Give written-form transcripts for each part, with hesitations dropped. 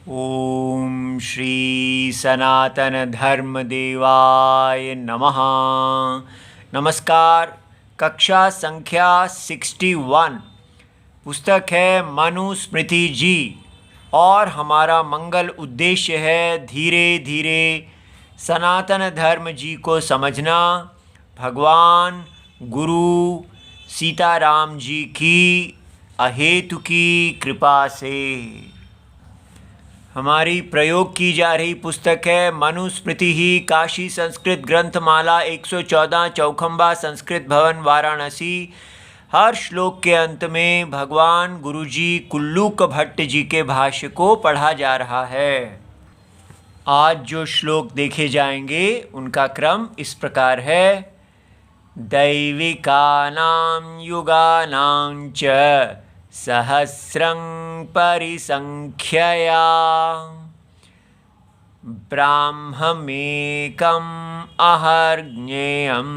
ओम श्री सनातन धर्म देवाय नमः। नमस्कार। कक्षा संख्या 61 पुस्तक है मनुस्मृति जी और हमारा मंगल उद्देश्य है धीरे धीरे सनातन धर्म जी को समझना भगवान गुरु सीताराम जी की अहेतुकी कृपा से। हमारी प्रयोग की जा रही पुस्तक है मनुस्मृति ही काशी संस्कृत ग्रंथमाला 114 चौखंबा संस्कृत भवन वाराणसी। हर श्लोक के अंत में भगवान गुरुजी कुल्लूक भट्ट जी के भाष्य को पढ़ा जा रहा है। आज जो श्लोक देखे जाएंगे उनका क्रम इस प्रकार है। दैविकानां युगानां च सहस्रं परिसंख्यया ब्राह्ममेकम् अहर्ज्ञेयं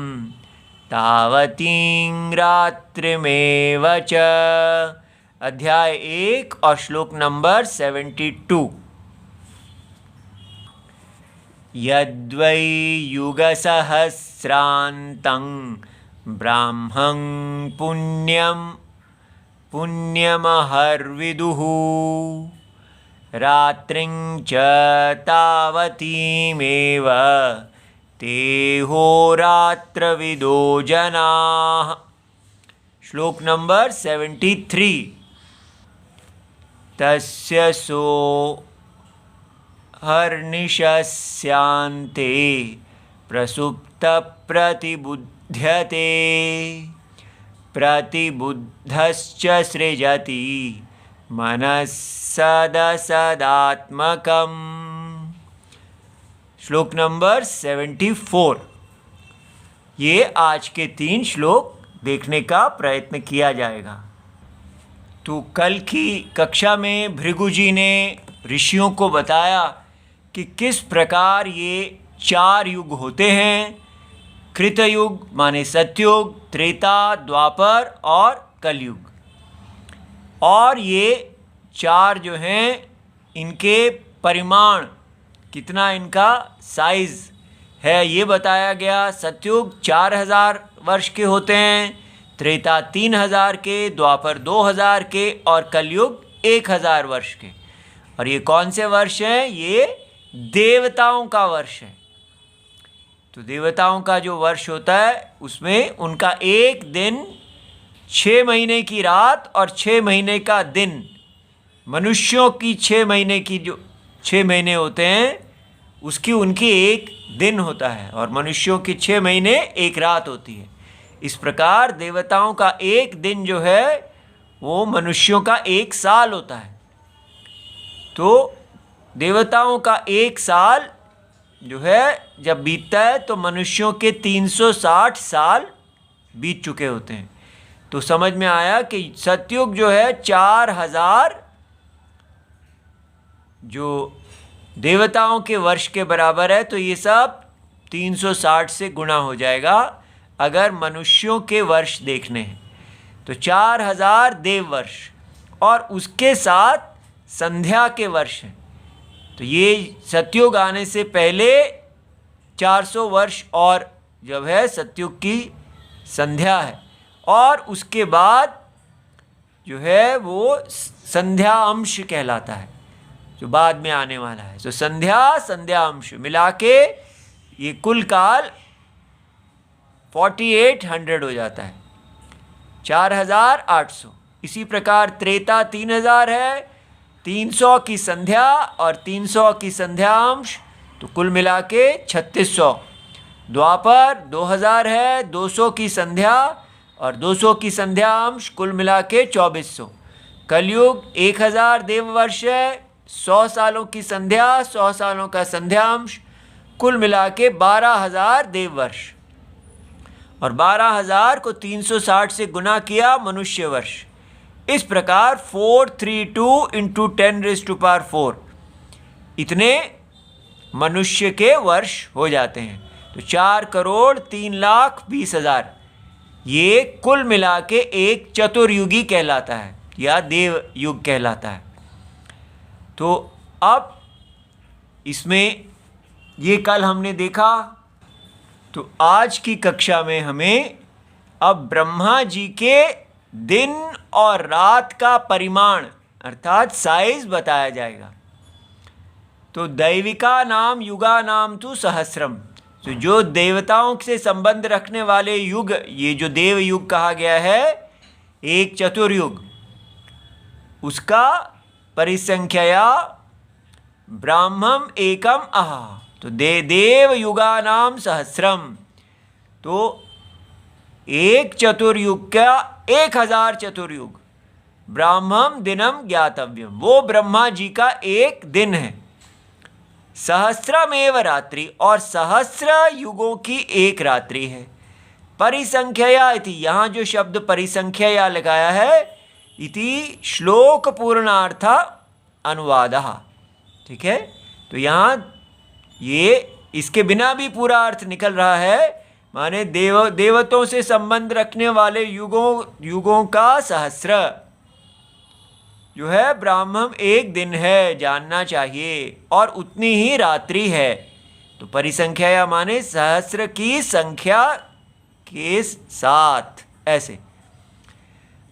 तावतीं रात्रिमेव च। अध्याय 1 और श्लोक नंबर 72। यद्वै युगसहस्रान्तं ब्राह्मं पुण्यमहर्विदुः रात्रिं च तावतीमेव ते होरात्रविदो जनाः। श्लोक नंबर 73। तस्य सो हर्निशस्यान्ते प्रसुप्तप्रतिबुध्यते प्रतिबुद्धश्च सृजति मनस्सदसदात्मकम्। श्लोक नंबर 74। ये आज के 3 श्लोक देखने का प्रयत्न किया जाएगा। तो कल की कक्षा में भृगु जी ने ऋषियों को बताया कि किस प्रकार ये 4 युग होते हैं। कृतयुग माने सतयुग, त्रेता, द्वापर और कलयुग। और ये 4 जो हैं इनके परिमाण कितना, इनका साइज़ है ये बताया गया। सतयुग 4000 वर्ष के होते हैं, त्रेता 3000 के, द्वापर 2000 के और कलयुग 1000 वर्ष के। और ये कौन से वर्ष हैं? ये देवताओं का वर्ष है। तो देवताओं का जो वर्ष होता है उसमें उनका एक दिन 6 महीने की रात और 6 महीने का दिन। मनुष्यों की 6 महीने की जो 6 महीने होते हैं उसकी उनकी एक दिन होता है और मनुष्यों की 6 महीने एक रात होती है। इस प्रकार देवताओं का एक दिन जो है वो मनुष्यों का 1 साल होता है। तो देवताओं का 1 साल जो है जब बीतता है तो मनुष्यों के 360 साल बीत चुके होते हैं। तो समझ में आया कि सतयुग जो है 4000 जो देवताओं के वर्ष के बराबर है। तो ये सब 360 से गुणा हो जाएगा अगर मनुष्यों के वर्ष देखने हैं। तो 4000 देव वर्ष और उसके साथ संध्या के वर्ष हैं। तो ये सतयुग आने से पहले 400 वर्ष और जब है सतयुग की संध्या है और उसके बाद जो है वो संध्या अंश कहलाता है जो बाद में आने वाला है। तो संध्या अंश मिला के ये कुल काल 4800 हो जाता है, 4800। इसी प्रकार त्रेता 3000 है, 300 की संध्या और 300 की संध्यांश तो कुल मिला के 3600। द्वापर 2000 है, 200 की संध्या और 200 की संध्यांश कुल मिला के 2400। कलयुग 1000 देववर्ष है, 100 सालों की संध्या, 100 सालों का संध्यांश कुल मिला के 12000 देववर्ष। और 12000 को 360 से गुना किया मनुष्य वर्ष। इस प्रकार 432 इंटू 10⁴ इतने मनुष्य के वर्ष हो जाते हैं। तो 4,03,20,000 ये कुल मिला के एक चतुर्युगी कहलाता है या देव युग कहलाता है। तो अब इसमें ये कल हमने देखा, तो आज की कक्षा में हमें अब ब्रह्मा जी के दिन और रात का परिमाण अर्थात साइज बताया जाएगा। तो दैविका नाम युगा नाम तु सहस्रम, तो जो देवताओं से संबंध रखने वाले युग, ये जो देव युग कहा गया है, एक चतुर्युग, उसका परिसंख्या ब्राह्मम एकम अह, तो देव युगा नाम सहस्रम, तो एक चतुर्युग का 1000 चतुर्युग, ब्राह्मम दिनम ज्ञातव्यम, वो ब्रह्मा जी का एक दिन है। सहस्रमेव रात्रि, और सहस्र युगों की एक रात्रि है। परिसंख्या इति, यहाँ जो शब्द परिसंख्या लगाया है, इति श्लोक पूर्णार्थ अनुवादः, ठीक है। तो यहाँ ये इसके बिना भी पूरा अर्थ निकल रहा है, माने देवतों से संबंध रखने वाले युगों का सहस्र जो है ब्राह्मण एक दिन है, जानना चाहिए, और उतनी ही रात्रि है। तो परिसंख्या माने सहस्र की संख्या के साथ, ऐसे।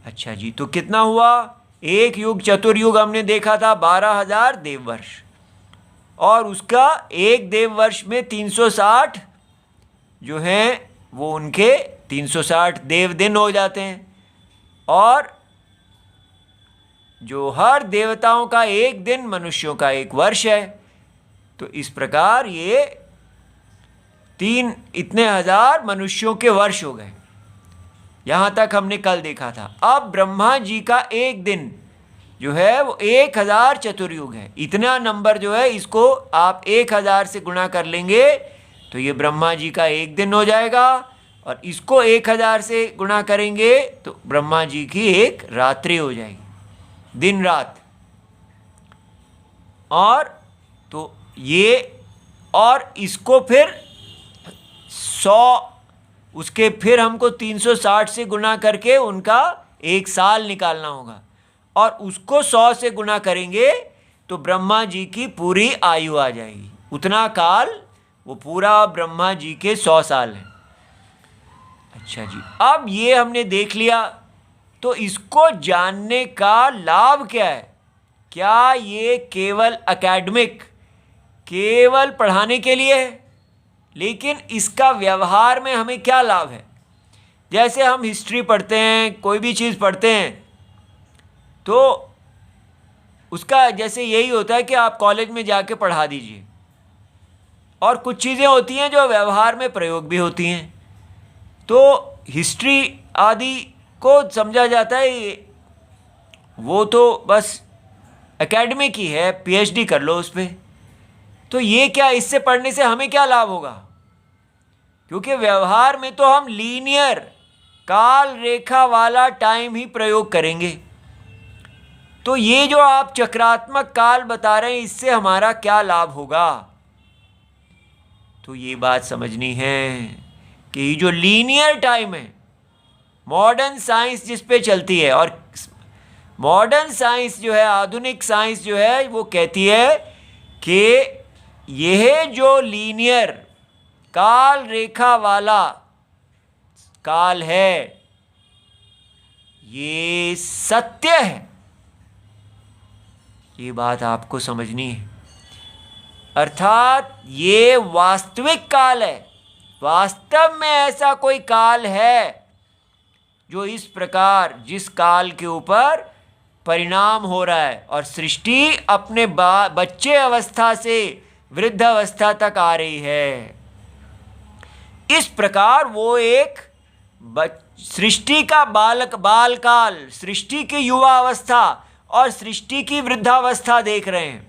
अच्छा जी, तो कितना हुआ? एक युग चतुर्युग हमने देखा था 12,000 देववर्ष, और उसका एक देववर्ष में 360 जो हैं वो उनके 360 देव दिन हो जाते हैं, और जो हर देवताओं का एक दिन मनुष्यों का एक वर्ष है। तो इस प्रकार ये इतने हजार मनुष्यों के वर्ष हो गए। यहाँ तक हमने कल देखा था। अब ब्रह्मा जी का एक दिन जो है वो 1000 चतुर्युग है। इतना नंबर जो है इसको आप 1000 से गुणा कर लेंगे तो ये ब्रह्मा जी का एक दिन हो जाएगा, और इसको 1000 से गुणा करेंगे तो ब्रह्मा जी की एक रात्रि हो जाएगी, दिन रात। और तो ये, और इसको फिर 100, उसके फिर हमको 360 से गुणा करके उनका एक साल निकालना होगा, और उसको 100 से गुणा करेंगे तो ब्रह्मा जी की पूरी आयु आ जाएगी। उतना काल वो पूरा ब्रह्मा जी के 100 साल है। अच्छा जी, अब ये हमने देख लिया, तो इसको जानने का लाभ क्या है? क्या ये केवल एकेडमिक, केवल पढ़ाने के लिए है? लेकिन इसका व्यवहार में हमें क्या लाभ है? जैसे हम हिस्ट्री पढ़ते हैं, कोई भी चीज़ पढ़ते हैं, तो उसका जैसे यही होता है कि आप कॉलेज में जाके पढ़ा दीजिए, और कुछ चीज़ें होती हैं जो व्यवहार में प्रयोग भी होती हैं। तो हिस्ट्री आदि को समझा जाता है वो तो बस एकेडमिक ही है, पीएचडी कर लो उस पर। तो ये क्या, इससे पढ़ने से हमें क्या लाभ होगा? क्योंकि व्यवहार में तो हम लीनियर काल रेखा वाला टाइम ही प्रयोग करेंगे। तो ये जो आप चक्रात्मक काल बता रहे हैं, इससे हमारा क्या लाभ होगा? तो ये बात समझनी है कि ये जो लीनियर टाइम है, मॉडर्न साइंस जिस पे चलती है, और मॉडर्न साइंस जो है, आधुनिक साइंस जो है, वो कहती है कि यह जो लीनियर काल रेखा वाला काल है, ये सत्य है। ये बात आपको समझनी है। अर्थात ये वास्तविक काल है। वास्तव में ऐसा कोई काल है जो इस प्रकार, जिस काल के ऊपर परिणाम हो रहा है, और सृष्टि अपने बच्चे अवस्था से वृद्ध अवस्था तक आ रही है। इस प्रकार वो एक सृष्टि का बाल काल, सृष्टि की युवा अवस्था और सृष्टि की वृद्धावस्था देख रहे हैं।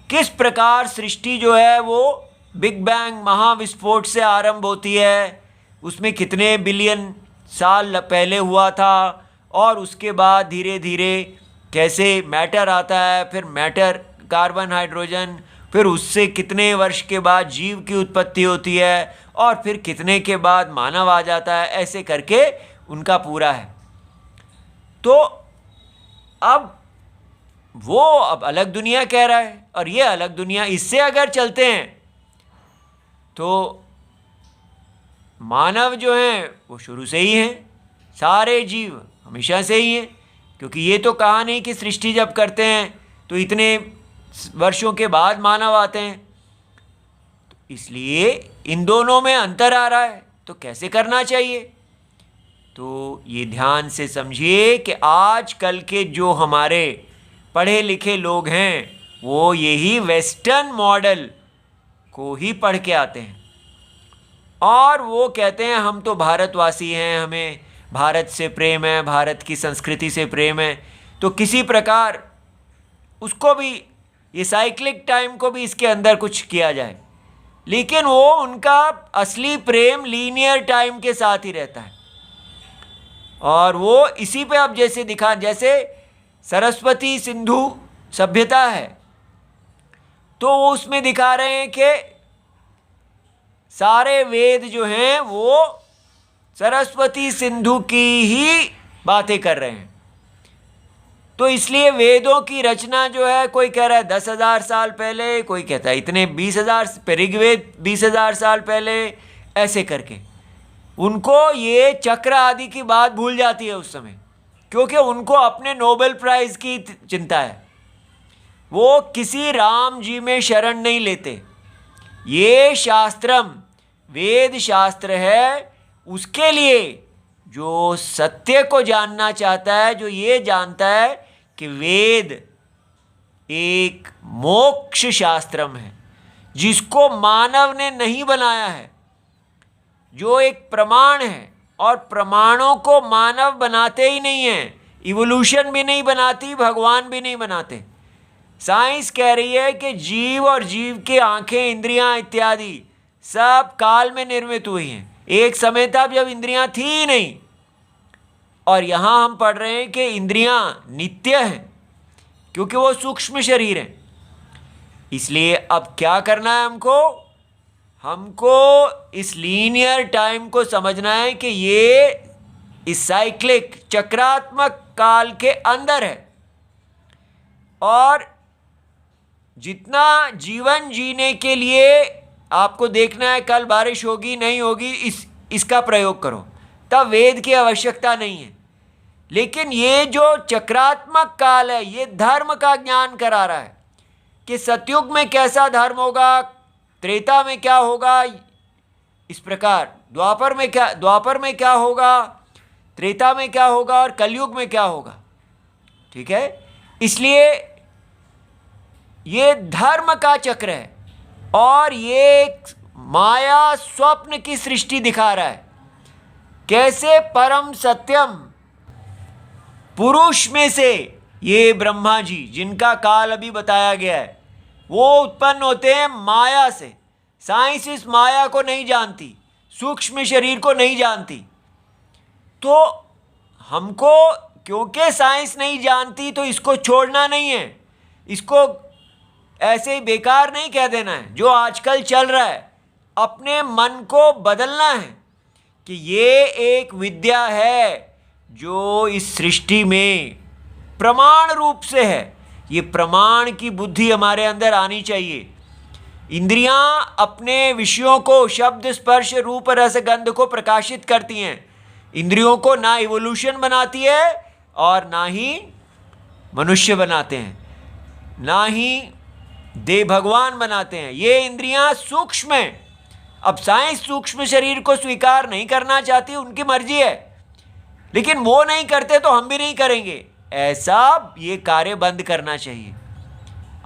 किस प्रकार सृष्टि जो है वो बिग बैंग महाविस्फोट से आरंभ होती है, उसमें कितने बिलियन साल पहले हुआ था, और उसके बाद धीरे धीरे कैसे मैटर आता है, फिर मैटर कार्बन हाइड्रोजन, फिर उससे कितने वर्ष के बाद जीव की उत्पत्ति होती है, और फिर कितने के बाद मानव आ जाता है, ऐसे करके उनका पूरा है। तो अब वो अब अलग दुनिया कह रहा है और ये अलग दुनिया। इससे अगर चलते हैं तो मानव जो हैं वो शुरू से ही हैं, सारे जीव हमेशा से ही हैं, क्योंकि ये तो कहा नहीं कि सृष्टि जब करते हैं तो इतने वर्षों के बाद मानव आते हैं। तो इसलिए इन दोनों में अंतर आ रहा है, तो कैसे करना चाहिए? तो ये ध्यान से समझिए कि आज कल के जो हमारे पढ़े लिखे लोग हैं वो यही वेस्टर्न मॉडल को ही पढ़ के आते हैं और वो कहते हैं हम तो भारतवासी हैं, हमें भारत से प्रेम है, भारत की संस्कृति से प्रेम है। तो किसी प्रकार उसको भी, ये साइक्लिक टाइम को भी इसके अंदर कुछ किया जाए, लेकिन वो उनका असली प्रेम लीनियर टाइम के साथ ही रहता है। और वो इसी पे अब जैसे दिखा, जैसे सरस्वती सिंधु सभ्यता है तो वो उसमें दिखा रहे हैं कि सारे वेद जो हैं वो सरस्वती सिंधु की ही बातें कर रहे हैं। तो इसलिए वेदों की रचना जो है, कोई कह रहा है 10,000 साल पहले, कोई कहता है इतने 20,000, ऋग्वेद 20,000 साल पहले, ऐसे करके उनको ये चक्र आदि की बात भूल जाती है उस समय, क्योंकि उनको अपने नोबेल प्राइज की चिंता है। वो किसी राम जी में शरण नहीं लेते। ये शास्त्रम, वेद शास्त्र है उसके लिए जो सत्य को जानना चाहता है, जो ये जानता है कि वेद एक मोक्ष शास्त्रम है जिसको मानव ने नहीं बनाया है, जो एक प्रमाण है, और प्रमाणों को मानव बनाते ही नहीं है, इवोल्यूशन भी नहीं बनाती, भगवान भी नहीं बनाते। साइंस कह रही है कि जीव और जीव की आंखें, इंद्रियां इत्यादि सब काल में निर्मित हुई हैं। एक समय था जब इंद्रियां थी ही नहीं, और यहाँ हम पढ़ रहे हैं कि इंद्रियां नित्य हैं क्योंकि वो सूक्ष्म शरीर हैं। इसलिए अब क्या करना है हमको इस लीनियर टाइम को समझना है कि ये इस साइक्लिक चक्रात्मक काल के अंदर है, और जितना जीवन जीने के लिए आपको देखना है कल बारिश होगी नहीं होगी, इसका प्रयोग करो, तब वेद की आवश्यकता नहीं है। लेकिन ये जो चक्रात्मक काल है ये धर्म का ज्ञान करा रहा है कि सतयुग में कैसा धर्म होगा, त्रेता में क्या होगा, इस प्रकार द्वापर में क्या होगा, त्रेता में क्या होगा और कलयुग में क्या होगा। ठीक है, इसलिए ये धर्म का चक्र है और ये एक माया स्वप्न की सृष्टि दिखा रहा है। कैसे परम सत्यम पुरुष में से ये ब्रह्मा जी, जिनका काल अभी बताया गया है, वो उत्पन्न होते हैं माया से। साइंस इस माया को नहीं जानती, सूक्ष्म शरीर को नहीं जानती। तो हमको, क्योंकि साइंस नहीं जानती, तो इसको छोड़ना नहीं है, इसको ऐसे ही बेकार नहीं कह देना है। जो आजकल चल रहा है, अपने मन को बदलना है कि ये एक विद्या है जो इस सृष्टि में प्रमाण रूप से है। ये प्रमाण की बुद्धि हमारे अंदर आनी चाहिए। इंद्रियां अपने विषयों को, शब्द स्पर्श रूप रस गंध को प्रकाशित करती हैं। इंद्रियों को ना इवोल्यूशन बनाती है और ना ही मनुष्य बनाते हैं, ना ही देव भगवान बनाते हैं। ये इंद्रियां सूक्ष्म हैं। अब साइंस सूक्ष्म शरीर को स्वीकार नहीं करना चाहती, उनकी मर्जी है, लेकिन वो नहीं करते तो हम भी नहीं करेंगे। ऐसा ये कार्य बंद करना चाहिए।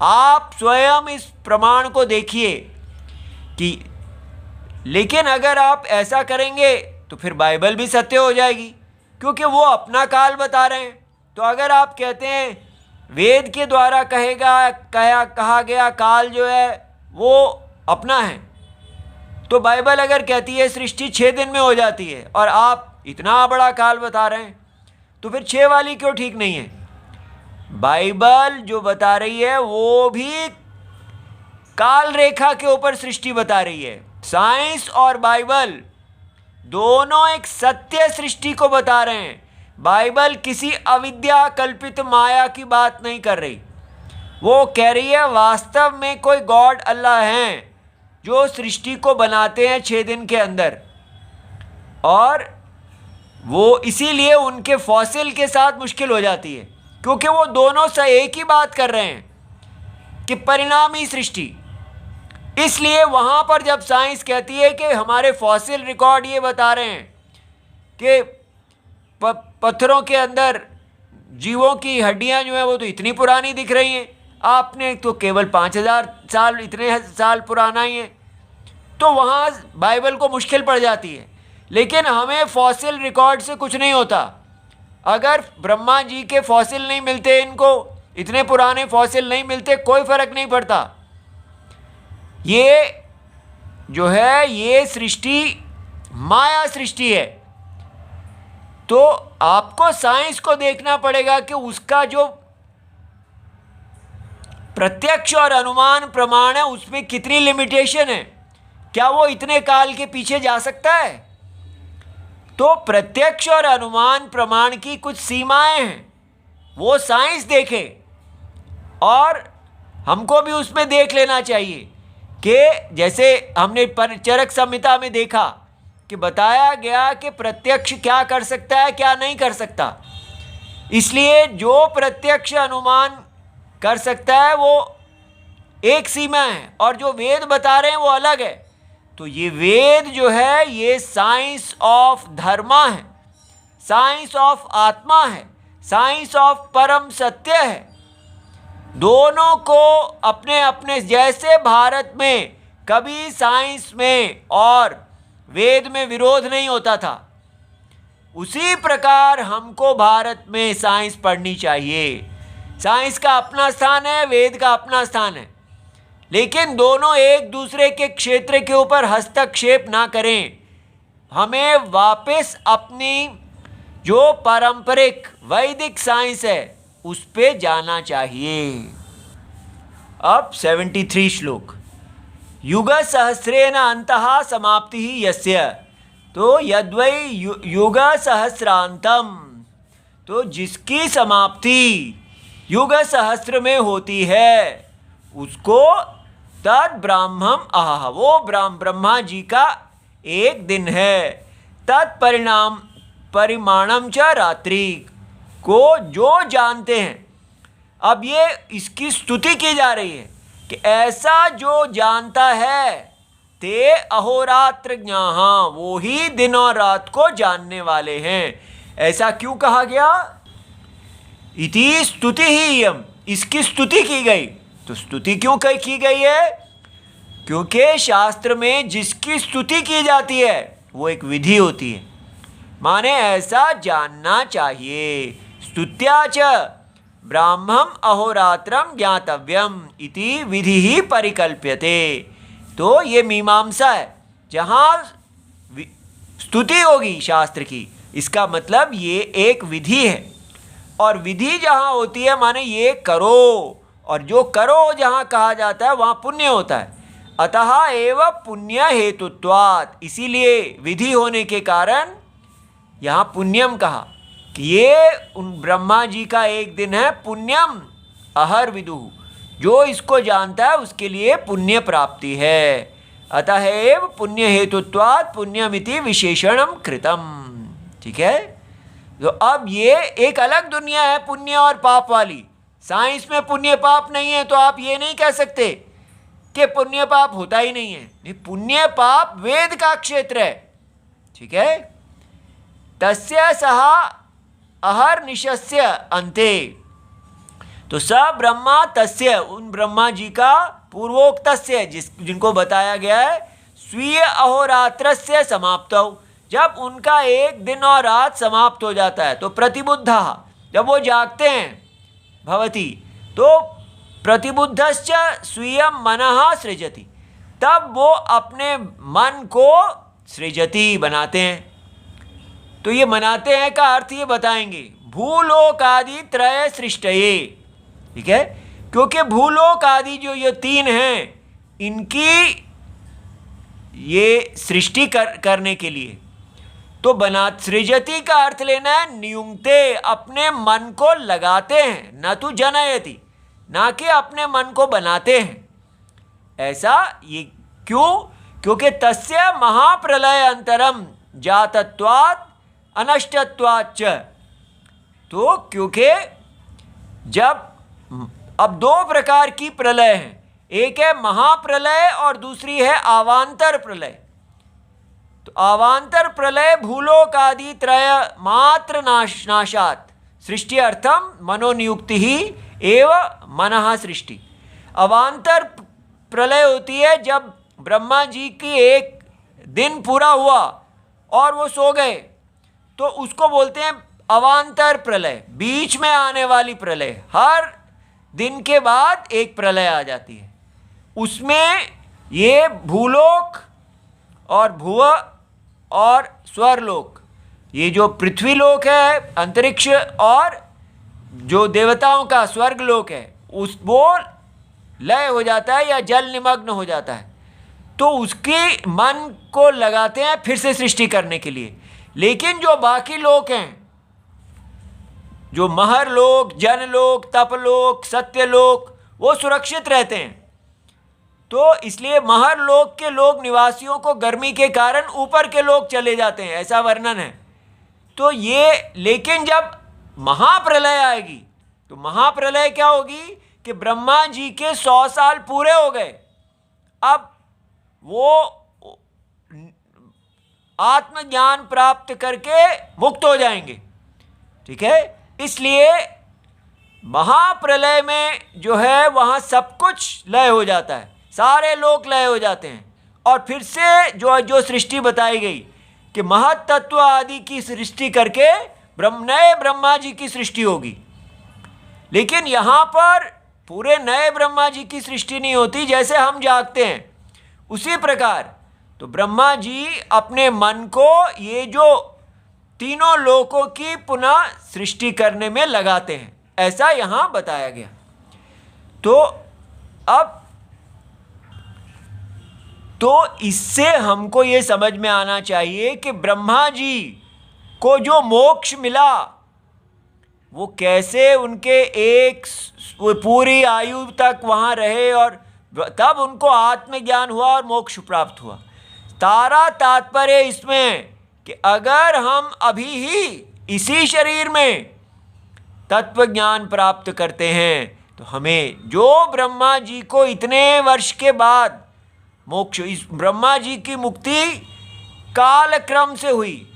आप स्वयं इस प्रमाण को देखिए कि, लेकिन अगर आप ऐसा करेंगे तो फिर बाइबल भी सत्य हो जाएगी, क्योंकि वो अपना काल बता रहे हैं। तो अगर आप कहते हैं वेद के द्वारा कहा गया काल जो है वो अपना है, तो बाइबल अगर कहती है सृष्टि 6 दिन में हो जाती है और आप इतना बड़ा काल बता रहे हैं, तो फिर 6 वाली क्यों ठीक नहीं है? बाइबल जो बता रही है वो भी काल रेखा के ऊपर सृष्टि बता रही है। साइंस और बाइबल दोनों एक सत्य सृष्टि को बता रहे हैं। बाइबल किसी अविद्या कल्पित माया की बात नहीं कर रही। वो कह रही है वास्तव में कोई गॉड अल्लाह हैं जो सृष्टि को बनाते हैं 6 दिन के अंदर, और वो इसीलिए उनके फॉसिल के साथ मुश्किल हो जाती है, क्योंकि वो दोनों से एक ही बात कर रहे हैं कि परिणामी सृष्टि। इसलिए वहाँ पर जब साइंस कहती है कि हमारे फॉसिल रिकॉर्ड ये बता रहे हैं कि पत्थरों के अंदर जीवों की हड्डियाँ जो हैं वो तो इतनी पुरानी दिख रही हैं, आपने तो केवल 5000 साल इतने साल पुराना ही है, तो वहाँ बाइबल को मुश्किल पड़ जाती है। लेकिन हमें फॉसिल रिकॉर्ड से कुछ नहीं होता। अगर ब्रह्मा जी के फॉसिल नहीं मिलते, इनको इतने पुराने फॉसिल नहीं मिलते, कोई फ़र्क नहीं पड़ता। ये जो है ये सृष्टि माया सृष्टि है। तो आपको साइंस को देखना पड़ेगा कि उसका जो प्रत्यक्ष और अनुमान प्रमाण है उसमें कितनी लिमिटेशन है, क्या वो इतने काल के पीछे जा सकता है। तो प्रत्यक्ष और अनुमान प्रमाण की कुछ सीमाएं हैं, वो साइंस देखे, और हमको भी उसमें देख लेना चाहिए कि जैसे हमने चरक संहिता में देखा कि बताया गया कि प्रत्यक्ष क्या कर सकता है क्या नहीं कर सकता। इसलिए जो प्रत्यक्ष अनुमान कर सकता है वो एक सीमा है, और जो वेद बता रहे हैं वो अलग है। तो ये वेद जो है ये साइंस ऑफ धर्मा है, साइंस ऑफ आत्मा है, साइंस ऑफ परम सत्य है। दोनों को अपने अपने, जैसे भारत में कभी साइंस में और वेद में विरोध नहीं होता था, उसी प्रकार हमको भारत में साइंस पढ़नी चाहिए। साइंस का अपना स्थान है, वेद का अपना स्थान है, लेकिन दोनों एक दूसरे के क्षेत्र के ऊपर हस्तक्षेप ना करें। हमें वापस अपनी जो पारंपरिक वैदिक साइंस है उस पे जाना चाहिए। अब 73 श्लोक। युग सहस्रेण अंतः समाप्ति ही यस्य, तो यद्वै युग सहस्रांतम, तो जिसकी समाप्ति युग सहस्र में होती है उसको तद ब्राह्मम आह, वो ब्रह्मा जी का एक दिन है। तत्परिणाम परिमाणम च रात्रि, को जो जानते हैं। अब ये इसकी स्तुति की जा रही है कि ऐसा जो जानता है ते अहोरात्र ज्ञाः, वो ही दिन और रात को जानने वाले हैं। ऐसा क्यों कहा गया? इति स्तुति ही यम, इसकी स्तुति की गई। तो स्तुति क्यों की गई है? क्योंकि शास्त्र में जिसकी स्तुति की जाती है वो एक विधि होती है, माने ऐसा जानना चाहिए। स्तुत्या च ब्राह्मम अहोरात्रम ज्ञातव्यम इति विधि ही परिकल्प्यते। तो ये मीमांसा है, जहाँ स्तुति होगी शास्त्र की, इसका मतलब ये एक विधि है, और विधि जहाँ होती है माने ये करो, और जो करो जहाँ कहा जाता है वहाँ पुण्य होता है। अतः एव पुण्य हेतुत्वात्, इसीलिए विधि होने के कारण यहाँ पुण्यम कहा कि ये उन ब्रह्मा जी का एक दिन है। पुण्यम अहर विदु, जो इसको जानता है उसके लिए पुण्य प्राप्ति है। अतः एव पुण्य हेतुत्वात् पुण्यमिति विशेषणम कृतम। ठीक है, तो अब ये एक अलग दुनिया है पुण्य और पाप वाली। साइंस में पुण्य पाप नहीं है, तो आप ये नहीं कह सकते कि पुण्य पाप होता ही नहीं है। नहीं, पुण्य पाप वेद का क्षेत्र है। ठीक है, तस्य सह अहर्निशस्य अन्ते, तो स ब्रह्मा तस्य, उन ब्रह्मा जी का पूर्वोक्तस्य, जिनको बताया गया है, स्वीय अहोरात्रस्य समाप्तौ, जब उनका एक दिन और रात समाप्त हो जाता है तो प्रतिबुद्धा, जब वो जागते हैं भवति, तो प्रतिबुद्धश्च स्वीयं मनः सृजति, तब वो अपने मन को सृजति बनाते हैं। तो ये बनाते हैं का अर्थ ये बताएंगे, भूलोकादि त्रय सृष्टये। ठीक है, क्योंकि भूलोक आदि जो ये तीन हैं इनकी ये सृष्टि करने के लिए, तो बना सृजति का अर्थ लेना है नियुंक्ते, अपने मन को लगाते हैं, न तो जनयति, ना कि अपने मन को बनाते हैं। ऐसा ये क्यों? क्योंकि तस्य महाप्रलय अंतरम जातत्वात् अनष्टत्वाच्च। तो क्योंकि जब अब दो प्रकार की प्रलय हैं, एक है महाप्रलय और दूसरी है आवांतर प्रलय। तो आवांतर प्रलय भूलोक आदि त्रय मात्र नाशात सृष्टि अर्थम मनोनियुक्ति ही एव मनः सृष्टि। अवांतर प्रलय होती है जब ब्रह्मा जी की एक दिन पूरा हुआ और वो सो गए, तो उसको बोलते हैं अवांतर प्रलय, बीच में आने वाली प्रलय। हर दिन के बाद एक प्रलय आ जाती है। उसमें ये भूलोक और भुव और स्वरलोक, ये जो पृथ्वी लोक है अंतरिक्ष, और जो देवताओं का स्वर्ग लोक है, उस वो लय हो जाता है या जल निमग्न हो जाता है। तो उसके मन को लगाते हैं फिर से सृष्टि करने के लिए। लेकिन जो बाकी लोक हैं, जो महरलोक, जनलोक, तपलोक, सत्यलोक, वो सुरक्षित रहते हैं। तो इसलिए महरलोक के लोग निवासियों को गर्मी के कारण ऊपर के लोग चले जाते हैं, ऐसा वर्णन है। तो ये, लेकिन जब महाप्रलय आएगी तो महाप्रलय क्या होगी कि ब्रह्मा जी के 100 साल पूरे हो गए, अब वो आत्मज्ञान प्राप्त करके मुक्त हो जाएंगे। ठीक है, इसलिए महाप्रलय में जो है वहाँ सब कुछ लय हो जाता है, सारे लोग लय हो जाते हैं, और फिर से जो सृष्टि बताई गई कि महत तत्व आदि की सृष्टि करके नए ब्रह्मा जी की सृष्टि होगी। लेकिन यहाँ पर पूरे नए ब्रह्मा जी की सृष्टि नहीं होती। जैसे हम जागते हैं उसी प्रकार तो ब्रह्मा जी अपने मन को ये जो तीनों लोकों की पुनः सृष्टि करने में लगाते हैं, ऐसा यहाँ बताया गया। तो अब इससे हमको ये समझ में आना चाहिए कि ब्रह्मा जी को जो मोक्ष मिला वो कैसे उनके वो पूरी आयु तक वहाँ रहे और तब उनको आत्मज्ञान हुआ और मोक्ष प्राप्त हुआ। तारा तात्पर्य इसमें कि अगर हम अभी ही इसी शरीर में तत्व ज्ञान प्राप्त करते हैं तो हमें जो ब्रह्मा जी को इतने वर्ष के बाद मोक्ष, इस ब्रह्मा जी की मुक्ति कालक्रम से हुई,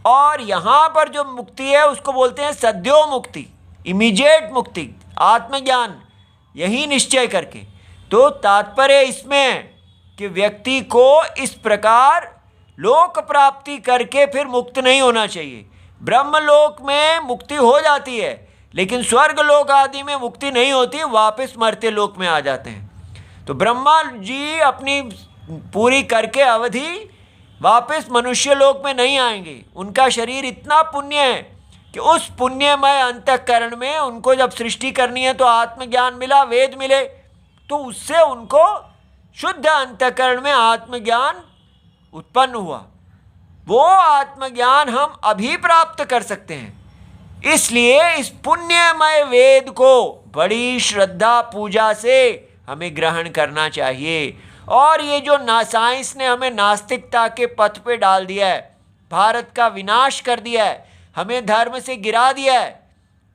और यहाँ पर जो मुक्ति है उसको बोलते हैं सद्यो मुक्ति, इमीडिएट मुक्ति, आत्मज्ञान यही निश्चय करके। तो तात्पर्य इसमें कि व्यक्ति को इस प्रकार लोक प्राप्ति करके फिर मुक्त नहीं होना चाहिए। ब्रह्मलोक में मुक्ति हो जाती है लेकिन स्वर्ग लोक आदि में मुक्ति नहीं होती, वापस मर्त्य लोक में आ जाते हैं। तो ब्रह्मा जी अपनी पूरी करके अवधि वापस मनुष्य लोक में नहीं आएंगे। उनका शरीर इतना पुण्य है कि उस पुण्यमय अंतःकरण में उनको जब सृष्टि करनी है तो आत्मज्ञान मिला, वेद मिले, तो उससे उनको शुद्ध अंतःकरण में आत्मज्ञान उत्पन्न हुआ। वो आत्मज्ञान हम अभी प्राप्त कर सकते हैं। इसलिए इस पुण्यमय वेद को बड़ी श्रद्धा पूजा से हमें ग्रहण करना चाहिए। और ये जो साइंस ने हमें नास्तिकता के पथ पे डाल दिया है, भारत का विनाश कर दिया है, हमें धर्म से गिरा दिया है,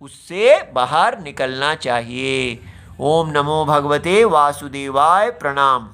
उससे बाहर निकलना चाहिए। ओम नमो भगवते वासुदेवाय। प्रणाम।